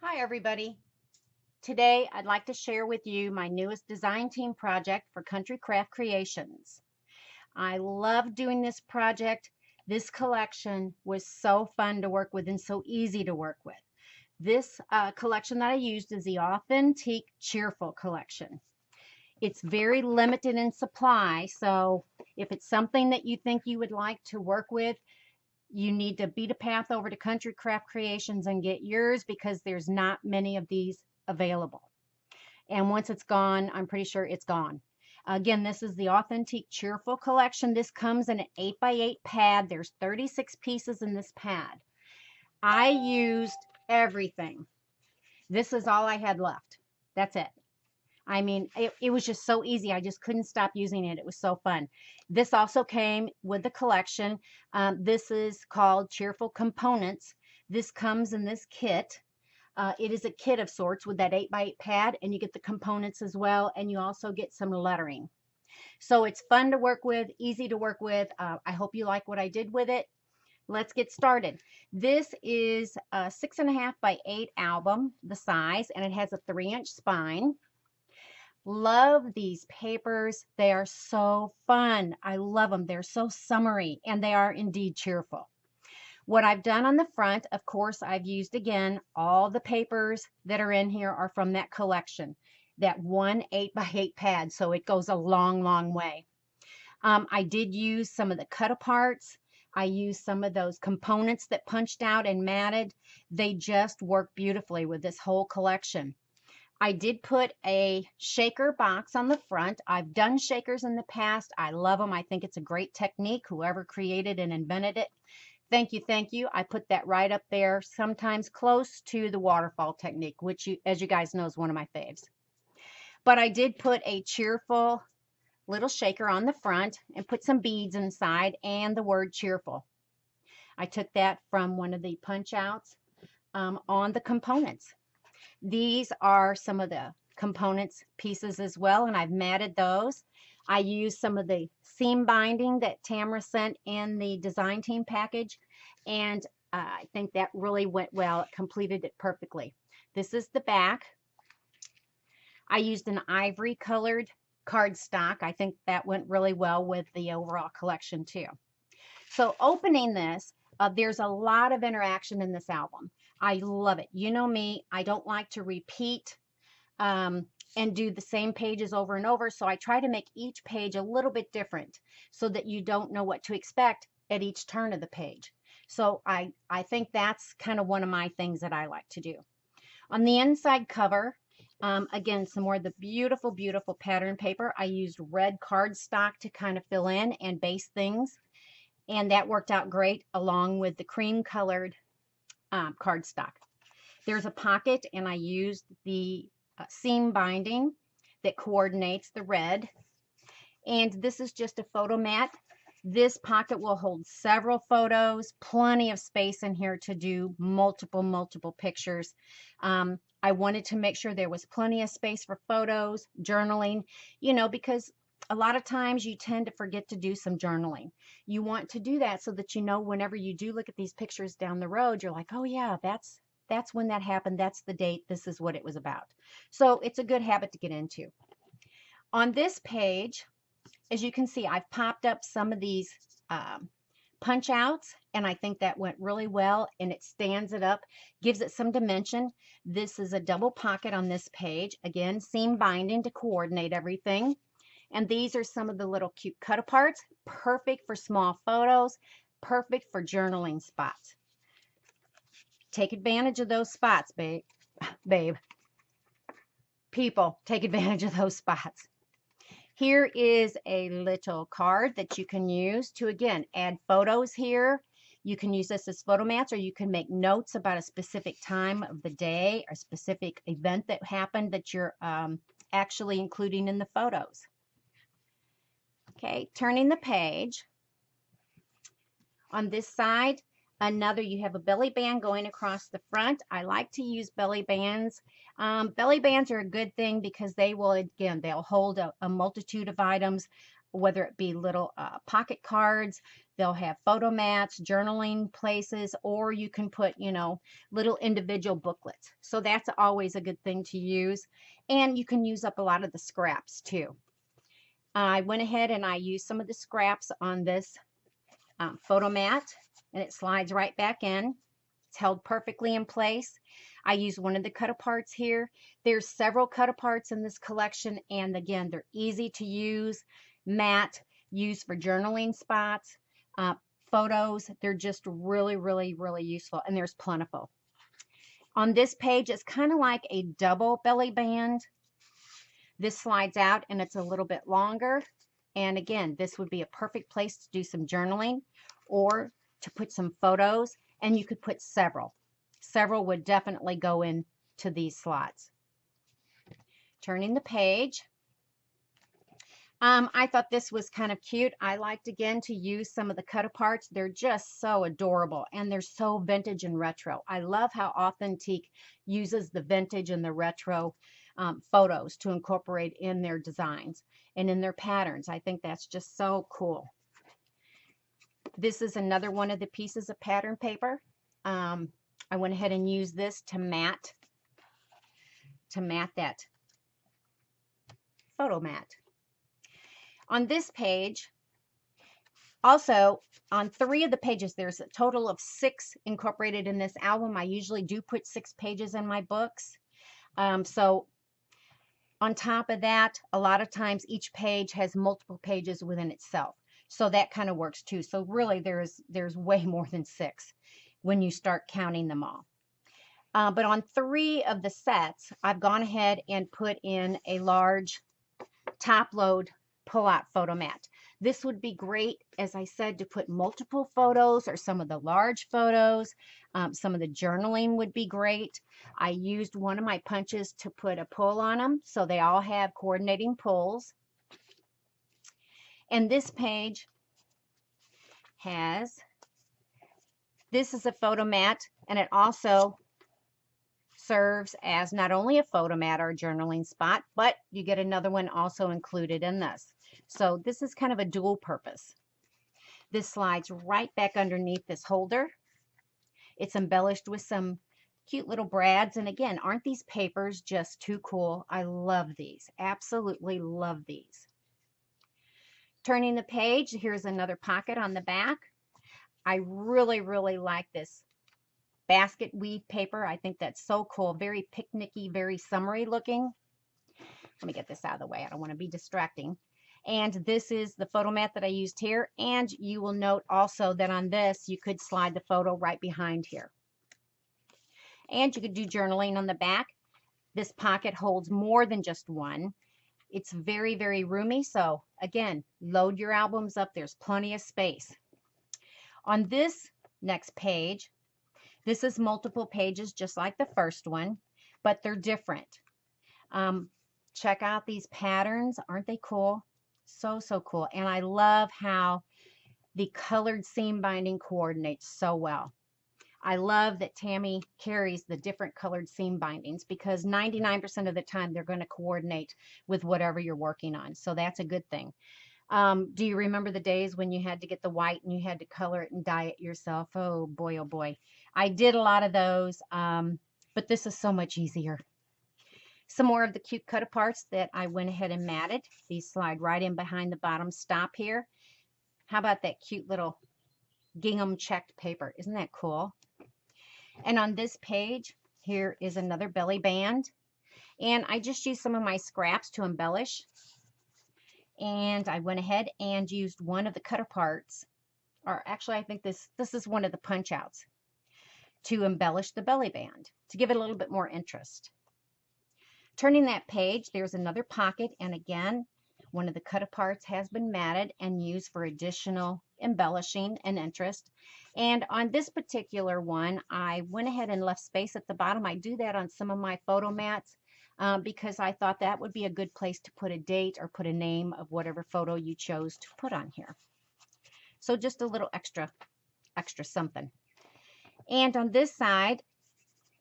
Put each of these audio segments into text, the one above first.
Hi everybody. Today I'd like to share with you my newest design team project for Country Craft Creations. I love doing this project. This collection was so fun to work with and so easy to work with. This collection that I used is the Authentique Cheerful collection. It's very limited in supply, so if it's something that you think you would like to work with, you need to beat a path over to Country Craft Creations and get yours because there's not many of these available. And once it's gone, I'm pretty sure it's gone. Again, this is the Authentique Cheerful collection. This comes in an 8x8 pad. There's 36 pieces in this pad. I used everything. This is all I had left. That's it. I mean, it was just so easy. I just couldn't stop using it. It was so fun. This also came with the collection. This is called Cheerful Components. This comes in this kit. It is a kit of sorts with that 8x8 pad, and you get the components as well, and you also get some lettering. So it's fun to work with, easy to work with. I hope you like what I did with it. Let's get started. This is a 6.5x8 album, the size, and it has a 3-inch spine. Love these papers. They are so fun. I love them. They're so summery, and they are indeed cheerful. What I've done on the front, of course, I've used again, all the papers that are in here are from that collection, that one 8x8 pad, so it goes a long, long way. I did use some of the cut aparts. I used some of those components that punched out and matted. They just work beautifully with this whole collection. I did put a shaker box on the front. I've done shakers in the past. I love them. I think it's a great technique, whoever created and invented it. Thank you, thank you. I put that right up there, sometimes close to the waterfall technique, which, as you guys know, is one of my faves. But I did put a cheerful little shaker on the front and put some beads inside and the word cheerful. I took that from one of the punch outs on the components. These are some of the components pieces as well, and I've matted those. I used some of the seam binding that Tamara sent in the design team package, and I think that really went well. It completed it perfectly. This is the back. I used an ivory colored cardstock. I think that went really well with the overall collection too. So opening this, there's a lot of interaction in this album. I love it. You know me, I don't like to repeat and do the same pages over and over. So I try to make each page a little bit different so that you don't know what to expect at each turn of the page. So I think that's kind of one of my things that I like to do. On the inside cover, again, some more of the beautiful, beautiful pattern paper. I used red cardstock to kind of fill in and base things. And that worked out great along with the cream colored cardstock. There's a pocket, and I used the seam binding that coordinates the red. And this is just a photo mat. This pocket will hold several photos, plenty of space in here to do multiple pictures. I wanted to make sure there was plenty of space for photos, journaling, you know, because a lot of times you tend to forget to do some journaling. You want to do that so that you know whenever you do look at these pictures down the road, you're like, oh yeah, that's when that happened. That's the date. This is what it was about. So it's a good habit to get into. On this page, as you can see, I've popped up some of these punch outs, and I think that went really well, and it stands it up, gives it some dimension. This is a double pocket on this page. Again, seam binding to coordinate everything. And these are some of the little cute cut aparts, perfect for small photos, perfect for journaling spots. Take advantage of those spots, babe. People, take advantage of those spots. Here is a little card that you can use to, again, add photos here. You can use this as photo mats, or you can make notes about a specific time of the day or a specific event that happened that you're actually including in the photos. Okay, turning the page. On this side, you have a belly band going across the front. I like to use belly bands. Belly bands are a good thing because they will, again, they'll hold a multitude of items, whether it be little pocket cards. They'll have photo mats, journaling places, or you can put, you know, little individual booklets. So that's always a good thing to use. And you can use up a lot of the scraps too. I went ahead and I used some of the scraps on this photo mat, and it slides right back in. It's held perfectly in place. I used one of the cut aparts here. There's several cut aparts in this collection, and again, they're easy to use, matte, used for journaling spots, photos. They're just really, really, really useful, and there's plentiful. On this page, it's kind of like a double belly band. This slides out and it's a little bit longer. And again, this would be a perfect place to do some journaling or to put some photos, and you could put several. Several would definitely go into these slots. Turning the page. I thought this was kind of cute. I liked again to use some of the cut aparts. They're just so adorable and they're so vintage and retro. I love how Authentique uses the vintage and the retro photos to incorporate in their designs and in their patterns. I think that's just so cool. This is another one of the pieces of pattern paper. I went ahead and used this to mat that photo mat. On this page, also on 3 of the pages, there's a total of 6 incorporated in this album. I usually do put 6 pages in my books. So on top of that, a lot of times each page has multiple pages within itself. So that kind of works too. So really there's way more than 6 when you start counting them all. But on 3 of the sets, I've gone ahead and put in a large top load pull-out photo mat. This would be great, as I said, to put multiple photos or some of the large photos. Some of the journaling would be great. I used one of my punches to put a pull on them, so they all have coordinating pulls. And this page this is a photo mat, and it also serves as not only a photo mat or a journaling spot, but you get another one also included in this. So this is kind of a dual purpose. This slides right back underneath this holder. It's embellished with some cute little brads. And again, aren't these papers just too cool? I love these. Absolutely love these. Turning the page, here's another pocket on the back. I really, really like this basket weave paper. I think that's so cool. Very picnicky, very summery looking. Let me get this out of the way. I don't want to be distracting. And this is the photo mat that I used here. And you will note also that on this, you could slide the photo right behind here. And you could do journaling on the back. This pocket holds more than just one. It's very, very roomy. So again, load your albums up. There's plenty of space. On this next page, this is multiple pages just like the first one, but they're different. Check out these patterns. Aren't they cool? So, so cool. And I love how the colored seam binding coordinates so well. I love that Tammy carries the different colored seam bindings because 99% of the time they're going to coordinate with whatever you're working on. So that's a good thing. Do you remember the days when you had to get the white and you had to color it and dye it yourself? Oh boy, oh boy. I did a lot of those, but this is so much easier. Some more of the cute cut aparts that I went ahead and matted. These slide right in behind the bottom stop here. How about that cute little gingham checked paper? Isn't that cool? And on this page, here is another belly band. And I just used some of my scraps to embellish. And I went ahead and used one of the cut aparts, or actually I think this is one of the punch outs, to embellish the belly band, to give it a little bit more interest. Turning that page, there's another pocket, and again, one of the cut aparts has been matted and used for additional embellishing and interest. And on this particular one, I went ahead and left space at the bottom. I do that on some of my photo mats because I thought that would be a good place to put a date or put a name of whatever photo you chose to put on here. So just a little extra something. And on this side,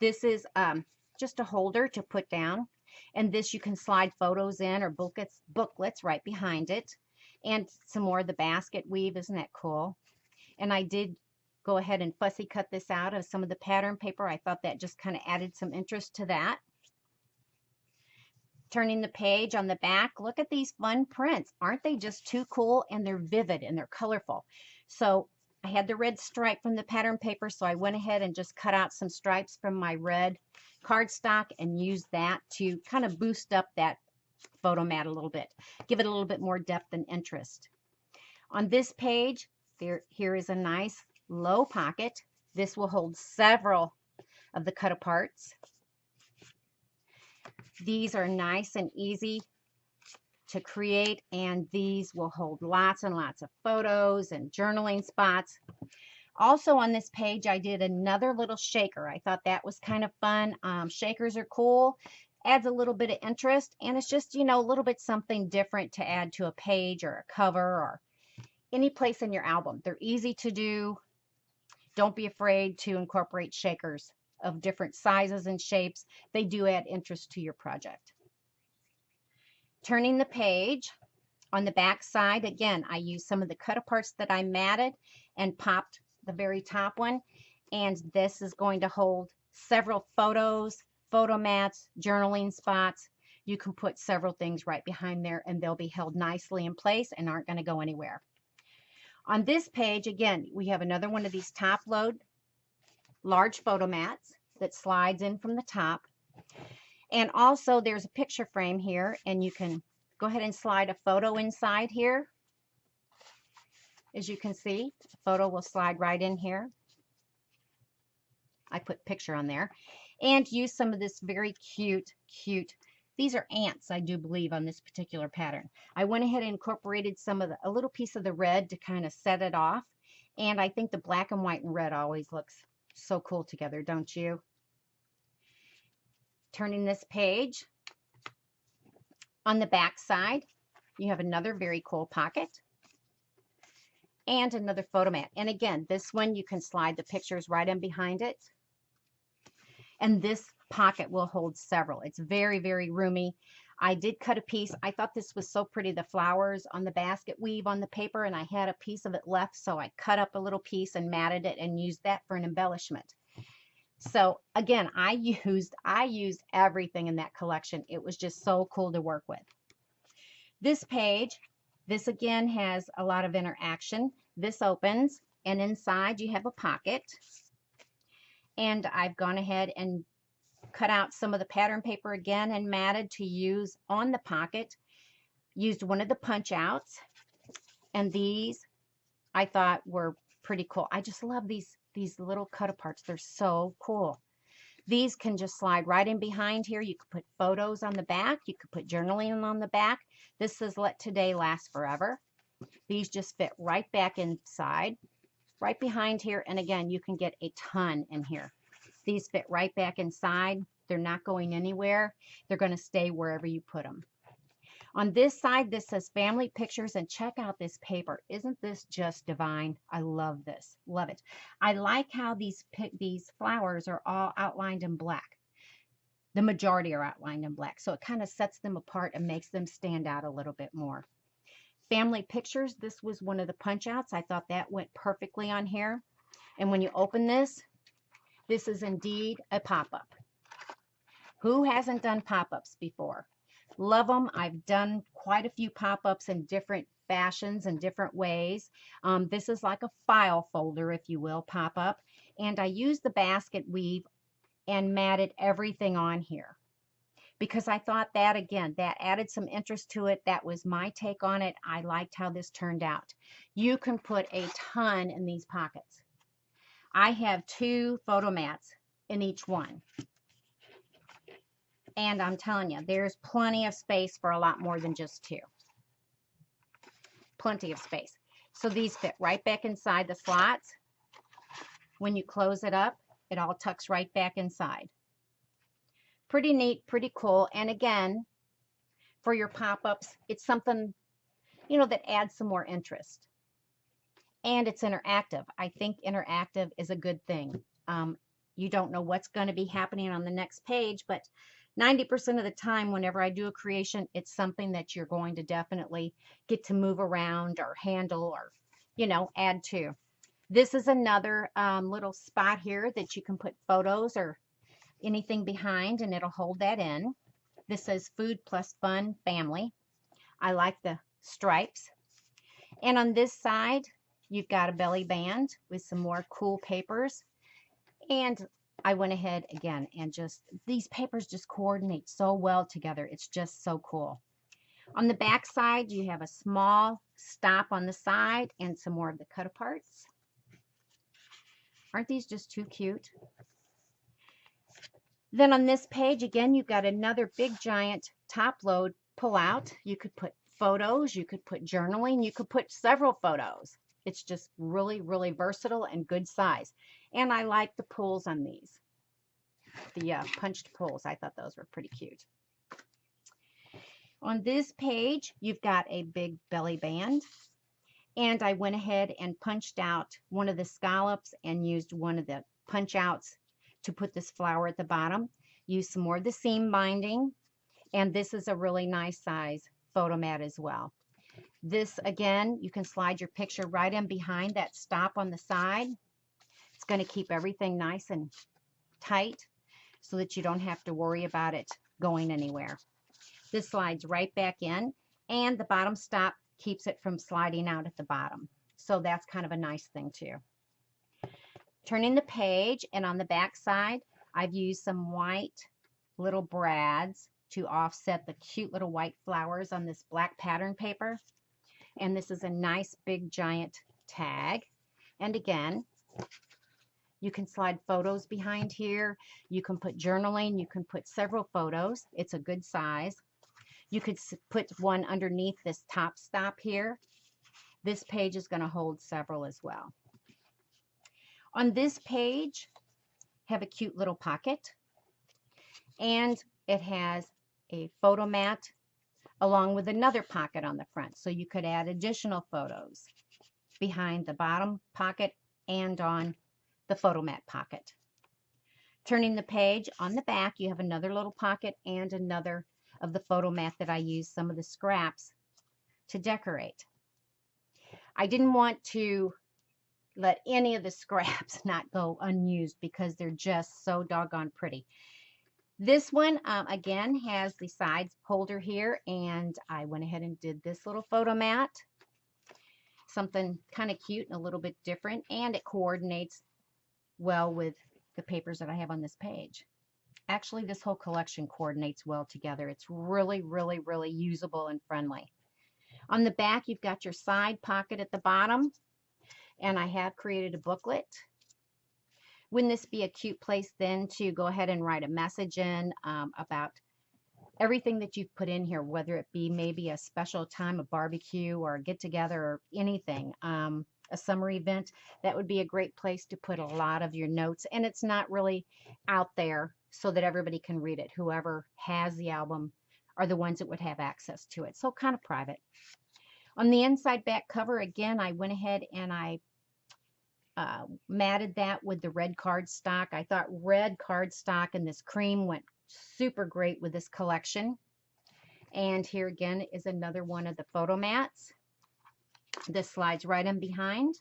this is just a holder to put down. And this you can slide photos in or booklets right behind it. And some more of the basket weave. Isn't that cool? And I did go ahead and fussy cut this out of some of the pattern paper. I thought that just kind of added some interest to that. Turning the page on the back, look at these fun prints. Aren't they just too cool? And they're vivid and they're colorful. So I had the red stripe from the pattern paper, so I went ahead and just cut out some stripes from my red cardstock and used that to kind of boost up that photo mat a little bit, give it a little bit more depth and interest. On this page, here is a nice low pocket. This will hold several of the cut aparts. These are nice and easy to create, and these will hold lots and lots of photos and journaling spots. Also on this page, I did another little shaker. I thought that was kind of fun. Shakers are cool, adds a little bit of interest, and it's just, you know, a little bit something different to add to a page or a cover or any place in your album. They're easy to do. Don't be afraid to incorporate shakers of different sizes and shapes. They do add interest to your project. Turning the page, on the back side, again, I used some of the cut aparts that I matted and popped the very top one. And this is going to hold several photos, photo mats, journaling spots. You can put several things right behind there and they'll be held nicely in place and aren't going to go anywhere. On this page, again, we have another one of these top load large photo mats that slides in from the top. And also there's a picture frame here, and you can go ahead and slide a photo inside here. As you can see, the photo will slide right in here. I put picture on there. And use some of this very cute, these are ants, I do believe, on this particular pattern. I went ahead and incorporated some of a little piece of the red to kind of set it off. And I think the black and white and red always looks so cool together, don't you? Turning this page, on the back side, you have another very cool pocket and another photo mat. And again, this one you can slide the pictures right in behind it. And this pocket will hold several. It's very, very roomy. I did cut a piece. I thought this was so pretty, the flowers on the basket weave on the paper, and I had a piece of it left, so I cut up a little piece and matted it and used that for an embellishment. So again, I used everything in that collection. It was just so cool to work with. This page, this again has a lot of interaction. This opens, and inside you have a pocket. And I've gone ahead and cut out some of the pattern paper again and matted to use on the pocket. Used one of the punch outs, and these I thought were pretty cool. I just love these little cut aparts. They're so cool. These can just slide right in behind here. You could put photos on the back. You could put journaling on the back. This says let today last forever. These just fit right back inside, right behind here. And again, you can get a ton in here. These fit right back inside. They're not going anywhere. They're going to stay wherever you put them. On this side, this says family pictures, and check out this paper. Isn't this just divine? I love this. Love it. I like how these flowers are all outlined in black. The majority are outlined in black, so it kind of sets them apart and makes them stand out a little bit more. Family pictures, this was one of the punch outs. I thought that went perfectly on here. And when you open this is indeed a pop-up. Who hasn't done pop-ups before? Love them. I've done quite a few pop-ups in different fashions and different ways. This is like a file folder, if you will, pop-up. And I used the basket weave and matted everything on here because I thought that, again, that added some interest to it. That was my take on it. I liked how this turned out. You can put a ton in these pockets. I have 2 photo mats in each one. And I'm telling you, there's plenty of space for a lot more than just 2. Plenty of space. So these fit right back inside the slots. When you close it up, it all tucks right back inside. Pretty neat, pretty cool. And again, for your pop-ups, it's something, you know, that adds some more interest. And it's interactive. I think interactive is a good thing. You don't know what's going to be happening on the next page, but 90% of the time, whenever I do a creation, it's something that you're going to definitely get to move around or handle or, add to. This is another little spot here that you can put photos or anything behind, and it'll hold that in. This says Food Plus Fun Family. I like the stripes. And on this side, you've got a belly band with some more cool papers. And I went ahead again and these papers just coordinate so well together. It's just so cool. On the back side, you have a small stop on the side and some more of the cut aparts. Aren't these just too cute? Then on this page, again, you've got another big giant top load pull out. You could put photos, you could put journaling, you could put several photos. It's just really, really versatile and good size. And I like the pulls on these. The punched pulls, I thought those were pretty cute. On this page, you've got a big belly band. And I went ahead and punched out one of the scallops and used one of the punch outs to put this flower at the bottom. Use some more of the seam binding. And this is a really nice size photo mat as well. This, again, you can slide your picture right in behind that stop on the side. It's going to keep everything nice and tight so that you don't have to worry about it going anywhere. This slides right back in, and the bottom stop keeps it from sliding out at the bottom. So that's kind of a nice thing too. Turning the page, and on the back side, I've used some white little brads to offset the cute little white flowers on this black pattern paper. And this is a nice big giant tag. And again, you can slide photos behind here. You can put journaling. You can put several photos. It's a good size. You could put one underneath this top stop here. This page is going to hold several as well. On this page, have a cute little pocket. And it has a photo mat along with another pocket on the front. So you could add additional photos behind the bottom pocket and on the photo mat pocket. Turning the page, on the back, you have another little pocket and another of the photo mat that I used some of the scraps to decorate. I didn't want to let any of the scraps not go unused because they're just so doggone pretty. This one, again, has the side holder here, and I went ahead and did this little photo mat. Something kind of cute and a little bit different, and it coordinates well with the papers that I have on this page. Actually, this whole collection coordinates well together. It's really, really, really usable and friendly. On the back, you've got your side pocket at the bottom, and I have created a booklet. Wouldn't this be a cute place then to go ahead and write a message in about everything that you've put in here, whether it be maybe a special time, a barbecue or a get-together or anything, a summer event? That would be a great place to put a lot of your notes, and it's not really out there so that everybody can read it. Whoever has the album are the ones that would have access to it, so kind of private. On the inside back cover, again, I went ahead and I matted that with the red cardstock. I thought red cardstock and this cream went super great with this collection. And here again is another one of the photo mats. This slides right in behind.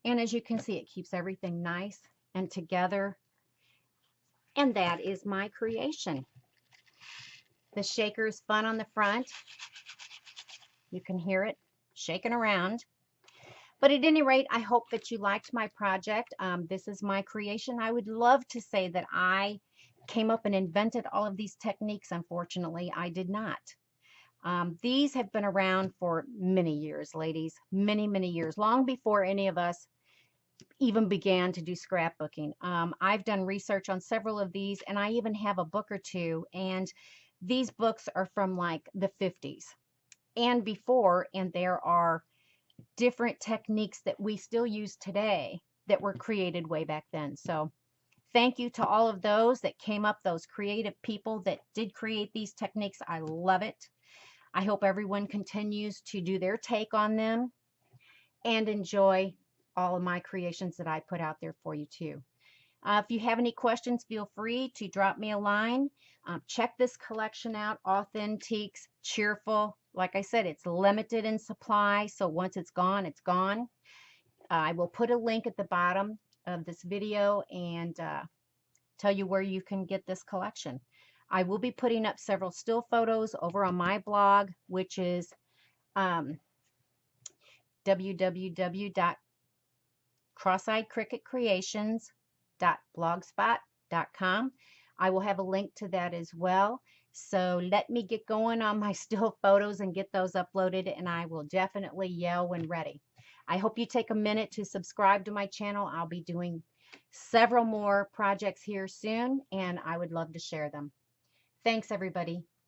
And as you can see, it keeps everything nice and together. And that is my creation. The shaker is fun on the front. You can hear it shaking around. But at any rate, I hope that you liked my project. This is my creation. I would love to say that I came up and invented all of these techniques. Unfortunately, I did not. These have been around for many years, ladies. Many, many years. Long before any of us even began to do scrapbooking. I've done research on several of these, and I even have a book or two. And these books are from like the 50s and before, and there are different techniques that we still use today that were created way back then. So thank you to all of those that came up, those creative people that did create these techniques. I love it. I hope everyone continues to do their take on them and enjoy all of my creations that I put out there for you too. If you have any questions, feel free to drop me a line. Check this collection out, Authentique Cheerful. Like I said, it's limited in supply, so once it's gone, it's gone. I will put a link at the bottom of this video and tell you where you can get this collection. I will be putting up several still photos over on my blog, which is www.cross-eyed-cricket-creations.blogspot.com. I will have a link to that as well. So let me get going on my still photos and get those uploaded, and I will definitely yell when ready. I hope you take a minute to subscribe to my channel. I'll be doing several more projects here soon, and I would love to share them. Thanks, everybody.